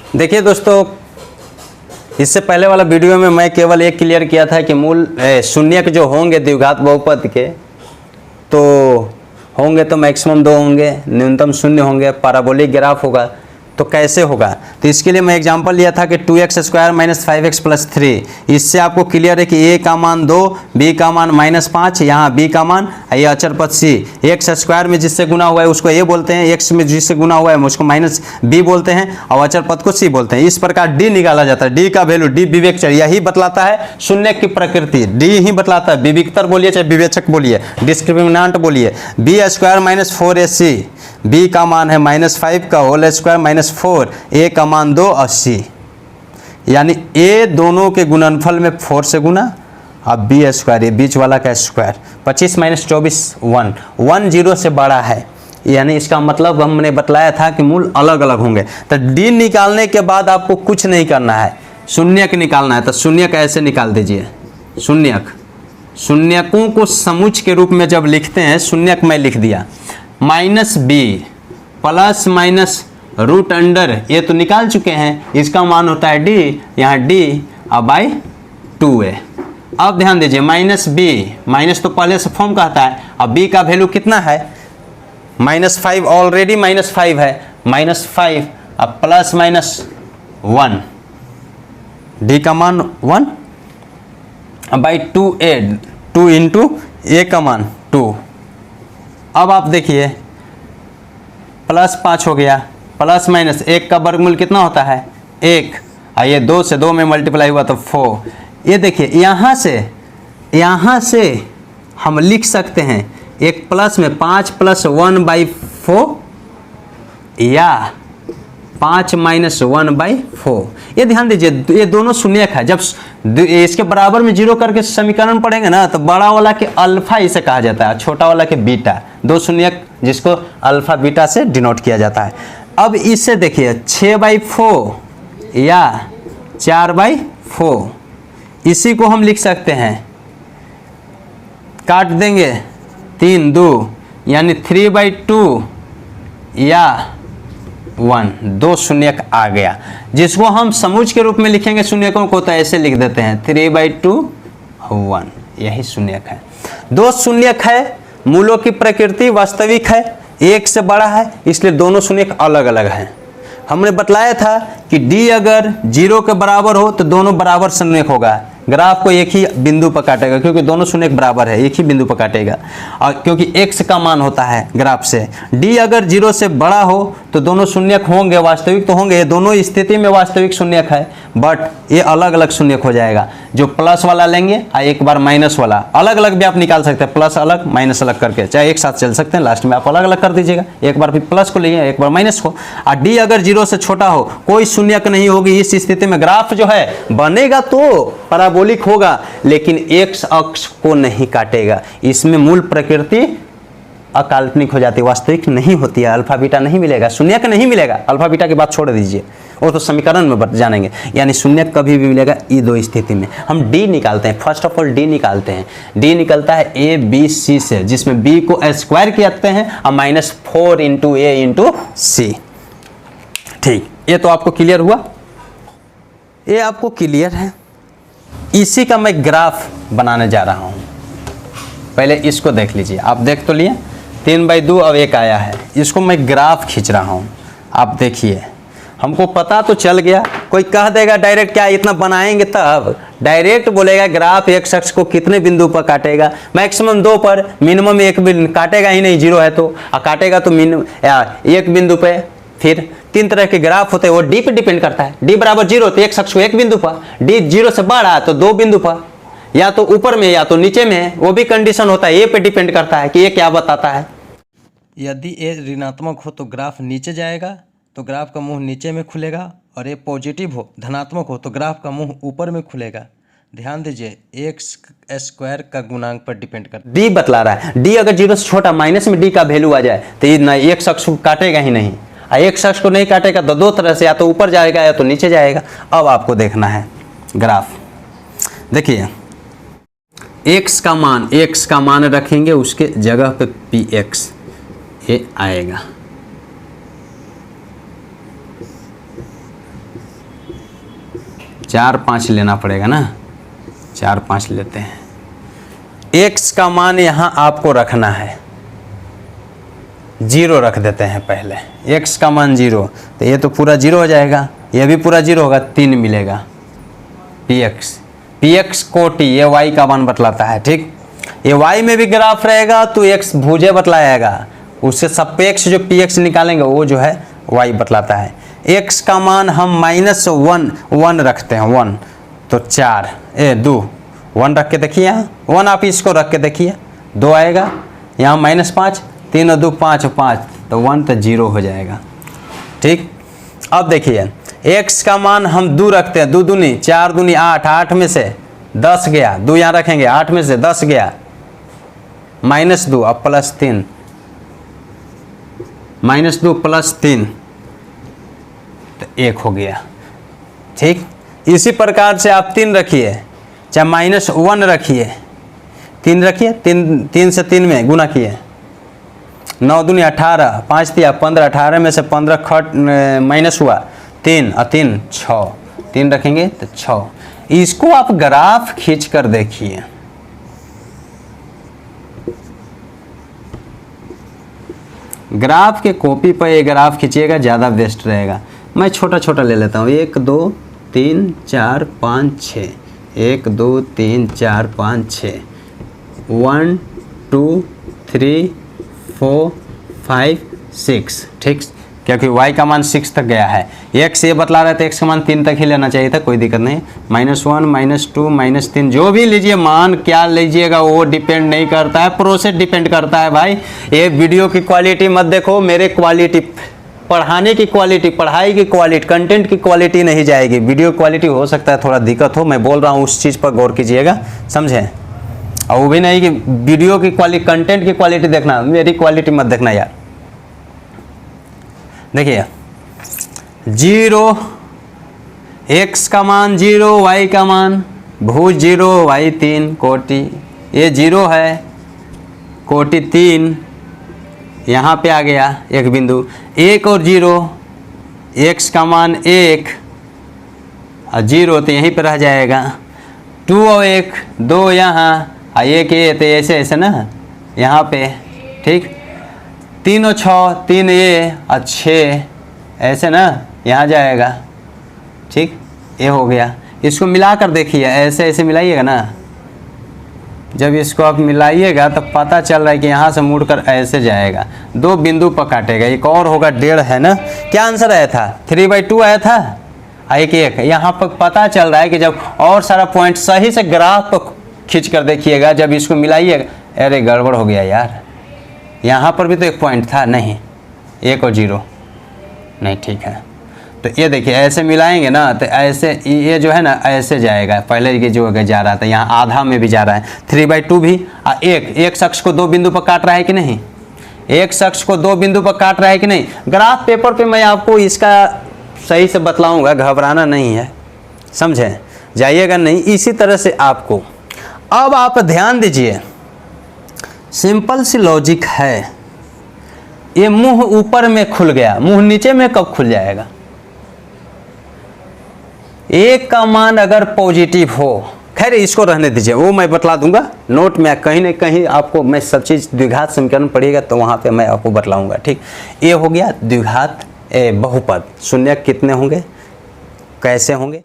देखिए दोस्तों, इससे पहले वाला वीडियो में मैं केवल एक क्लियर किया था कि मूल शून्यक जो होंगे द्विघात बहुपद के तो होंगे तो मैक्सिमम 2 होंगे, न्यूनतम 0 होंगे, पैराबोलिक ग्राफ होगा। तो कैसे होगा, तो इसके लिए मैं एग्जांपल लिया था कि 2x² - 5x + 3। इससे आपको क्लियर है कि a का मान 2, b का मान -5, यहाँ b का मान, ये अचर पद c। x² में जिससे गुना हुआ है उसको a बोलते हैं, x में जिससे गुना हुआ है उसको -b बोलते हैं और अचर पद को c बोलते हैं। इस प्रकार d निकाला जाता है। d का वैल्यू, d विवेक चर, यही बतलाता है शून्य की प्रकृति। d ही बतलाता है, विविकतर बोलिए चाहे विवेचक बोलिए, डिस्क्रिमिनेंट बोलिए। b² - 4ac, b का मान है -5 का होल स्क्वायर -4, a का मान 2 और c, यानी a दोनों के गुणनफल में 4 से गुना, अब b², ये बीच वाला का स्क्वायर, 25 - 24 1 0 से बड़ा है, यानी इसका मतलब हमने बतलाया था कि मूल अलग अलग होंगे। तो d निकालने के बाद आपको कुछ नहीं करना है, शून्यक निकालना है। तो शून्यक ऐसे निकाल दीजिए। शून्यकों को समुच्चय के रूप में जब लिखते हैं, शून्यक मैं लिख दिया -b ±√अंडर, ये तो निकाल चुके हैं, इसका मान होता है d, यहाँ d अब /2a। अब ध्यान दीजिए -b, माइनस तो पहले से फॉर्म कहता है, अब b का वैल्यू कितना है -5, ऑलरेडी -5 है, -5 अब +-1, d का मान 1 अब /2a, 2 × a का मान 2। अब आप देखिए +5 हो गया, ±1 का वर्गमूल कितना होता है 1, ये 2 से 2 में मल्टीप्लाई हुआ तो 4। ये देखिए यहाँ से हम लिख सकते हैं एक प्लस में 5 + 1/4 या 5 - 1/4। ये ध्यान दीजिए, ये दोनों शून्यक है। जब इसके बराबर में 0 करके समीकरण पढ़ेंगे ना, तो बड़ा वाला के अल्फा इसे कहा जाता है, छोटा वाला के बीटा, दो शून्यक जिसको अल्फा बीटा से डिनोट किया जाता है। अब इससे देखिए 6/4 या 4/4, इसी को हम लिख सकते हैं, काट देंगे 3 2 यानी 3/2 या 1, 2 शून्यक आ गया, जिसको हम समुच्चय के रूप में लिखेंगे शून्यकों को, तो ऐसे लिख देते हैं 3/2 1, यही शून्यक है। 2 शून्यक है, मूलों की प्रकृति वास्तविक है, 1 से बड़ा है, इसलिए दोनों शून्यक अलग अलग हैं। हमने बतलाया था कि d अगर 0 के बराबर हो तो दोनों बराबर शून्यक होगा, ग्राफ को एक ही बिंदु पर काटेगा, क्योंकि दोनों शून्यक बराबर है, एक ही बिंदु पर काटेगा, और क्योंकि x का मान होता है ग्राफ से। d अगर 0 से बड़ा हो तो दोनों शून्यक होंगे, वास्तविक तो होंगे, दोनों स्थिति में वास्तविक शून्यक है, बट ये अलग अलग शून्यक हो जाएगा। जो प्लस वाला लेंगे और एक बार माइनस वाला, अलग अलग भी आप निकाल सकते हैं, प्लस अलग माइनस अलग करके, चाहे एक साथ चल सकते हैं, लास्ट में आप अलग अलग कर दीजिएगा, एक बार फिर प्लस को लिए एक बार माइनस को। और d अगर 0 से छोटा हो, कोई शून्यक नहीं होगी, इस स्थिति में ग्राफ जो है बनेगा तो पैराबोलिक होगा, लेकिन x अक्ष को नहीं काटेगा। इसमें मूल प्रकृति अकाल्पनिक हो जाती है, वास्तविक नहीं होती है, अल्फा बीटा नहीं मिलेगा, शून्यक नहीं मिलेगा। अल्फा बीटा की बात छोड़ दीजिए, वो तो समीकरण में जानेंगे, यानी शून्यक कभी भी मिलेगा ये 2 स्थिति में। हम d निकालते हैं, फर्स्ट ऑफ ऑल d निकालते हैं। d निकलता है a b c से, जिसमें b को स्क्वायर कहते हैं और -4 × a × c। ठीक, ये तो आपको क्लियर हुआ, ये आपको क्लियर है। इसी का मैं ग्राफ बनाने जा रहा हूँ, पहले इसको देख लीजिए। आप देख तो लिए 3/2 अब 1 आया है, इसको मैं ग्राफ खींच रहा हूँ। आप देखिए, हमको पता तो चल गया। कोई कह देगा डायरेक्ट क्या इतना बनाएंगे, तब डायरेक्ट बोलेगा ग्राफ x अक्ष को कितने बिंदु पर काटेगा, मैक्सिमम 2 पर, मिनिमम 1 बिंदु काटेगा ही नहीं, 0 है तो, काटेगा तो एक बिंदु पे। फिर 3 तरह के ग्राफ होते हैं, वो d पे डिपेंड करता है। d बराबर 0 तो x अक्ष को 1 बिंदु पर, d 0 से बड़ा तो 2 बिंदु पर, या तो ऊपर में या तो नीचे में, वो भी कंडीशन होता है, a पे डिपेंड करता है कि ये क्या बताता है। यदि a ऋणात्मक हो तो ग्राफ नीचे जाएगा, तो ग्राफ का मुंह नीचे में खुलेगा, और a पॉजिटिव हो, धनात्मक हो, तो ग्राफ का मुंह ऊपर में खुलेगा। ध्यान दीजिए, x² का गुणांक पर डिपेंड करता है। d बतला रहा है, d अगर 0 से छोटा, माइनस में d का वैल्यू आ जाए तो ये x अक्ष को काटेगा ही नहीं, x अक्ष को नहीं काटेगा तो 2 तरह से, या तो ऊपर जाएगा या तो नीचे जाएगा। अब आपको देखना है ग्राफ, देखिए x का मान रखेंगे, उसके जगह पे px ये आएगा। 4 5 लेना पड़ेगा ना, 4 5 लेते हैं। x का मान यहाँ आपको रखना है 0 रख देते हैं पहले, x का मान 0, तो ये तो पूरा 0 हो जाएगा, ये भी पूरा 0 होगा, 3 मिलेगा px कोटि, ये y का मान बतलाता है। ठीक, ये y में भी ग्राफ रहेगा तो x भुजे बतलाएगा, उससे सापेक्ष जो px निकालेंगे वो जो है y बतलाता है। x का मान हम -1 रखते हैं, 1 तो 4 2 1 रख के देखिए, यहाँ 1 आप इसको रख के देखिए, 2 आएगा, यहाँ -5 3 और 2 5 5 तो 1 तो 0 हो जाएगा। ठीक, अब देखिए x का मान हम 2 रखते हैं, 2 दूनी 4 दूनी 8, 8 में से 10 गया, 2 यहाँ रखेंगे, 8 में से 10 गया, -2 अब +3, -2 +3 तो 1 हो गया। ठीक, इसी प्रकार से आप 3 रखिए, चाहे -1 रखिए, 3 रखिए, 3 से 3 में गुना किए, 9 दूनी 18, 5 दिया 15, 18 में से 15 खट माइनस हुआ, 3 और 3 6, 3 रखेंगे तो 6। इसको आप ग्राफ खींच कर देखिए, ग्राफ के कॉपी पर ये ग्राफ खींचिएगा, ज़्यादा बेस्ट रहेगा। मैं छोटा छोटा ले लेता हूँ, 1 2 3 4 5 6, 1 2 3 4 5 6, 1 2 3 4 5 6। ठीक, क्योंकि y का मान 6 तक गया है, x ये बतला रहे थे x का मान 3 तक ही लेना चाहिए था, कोई दिक्कत नहीं। -1 -2 -3 जो भी लीजिए मान, क्या लीजिएगा वो डिपेंड नहीं करता है, प्रोसेस डिपेंड करता है भाई। ये वीडियो की क्वालिटी मत देखो, मेरे क्वालिटी, पढ़ाने की क्वालिटी, पढ़ाई की क्वालिटी, कंटेंट की क्वालिटी नहीं जाएगी। वीडियो क्वालिटी हो सकता है थोड़ा दिक्कत हो, मैं बोल रहा हूँ उस चीज़ पर गौर कीजिएगा, समझें। और वो भी नहीं कि वीडियो की क्वालिटी, कंटेंट की क्वालिटी देखना, मेरी क्वालिटी मत देखना यार। देखिए 0 x का मान 0, y का मान भुज 0, y 3 कोटि, ये 0 है, कोटि 3 यहाँ पे आ गया एक बिंदु, 1 और 0, x का मान 1 और 0 तो यहीं पर रह जाएगा, 2 और 1 2 यहाँ और 1 ये तो ऐसे ऐसे ना यहाँ पे। ठीक, 3 और 6 3 ये और 6 ऐसे ना यहाँ जाएगा। ठीक, ये हो गया। इसको मिला कर देखिए, ऐसे ऐसे मिलाइएगा ना, जब इसको आप मिलाइएगा तो पता चल रहा है कि यहाँ से मुड़कर ऐसे जाएगा, 2 बिंदु पर काटेगा, एक और होगा 1.5 है ना। क्या आंसर आया था? 3/2 आया था, 1 यहाँ पर पता चल रहा है कि जब और सारा पॉइंट सही से ग्राफ पर खींच कर देखिएगा, जब इसको मिलाइएगा, अरे गड़बड़ हो गया यार, यहाँ पर भी तो एक पॉइंट था, नहीं 1 और 0 नहीं, ठीक है। तो ये देखिए ऐसे मिलाएंगे ना तो ऐसे ये जो है ना ऐसे जाएगा, पहले ये जो जा रहा था यहाँ आधा में भी जा रहा है, 3/2 भी। एक शख्स को 2 बिंदु पर काट रहा है कि नहीं, एक शख्स को 2 बिंदु पर काट रहा है कि नहीं। ग्राफ पेपर पे मैं आपको इसका सही से बतलाऊंगा, घबराना नहीं है, समझे, जाइएगा नहीं। इसी तरह से आपको, अब आप ध्यान दीजिए, सिंपल सी लॉजिक है। ये मुंह ऊपर में खुल गया, मुंह नीचे में कब खुल जाएगा? 1 का मान अगर पॉजिटिव हो, खैर इसको रहने दीजिए, वो मैं बतला दूंगा नोट में, कहीं ना कहीं आपको मैं सब चीज़ द्विघात समीकरण पढ़िएगा तो वहाँ पे मैं आपको बतलाऊंगा। ठीक, ये हो गया द्विघात बहुपद, शून्य कितने होंगे, कैसे होंगे।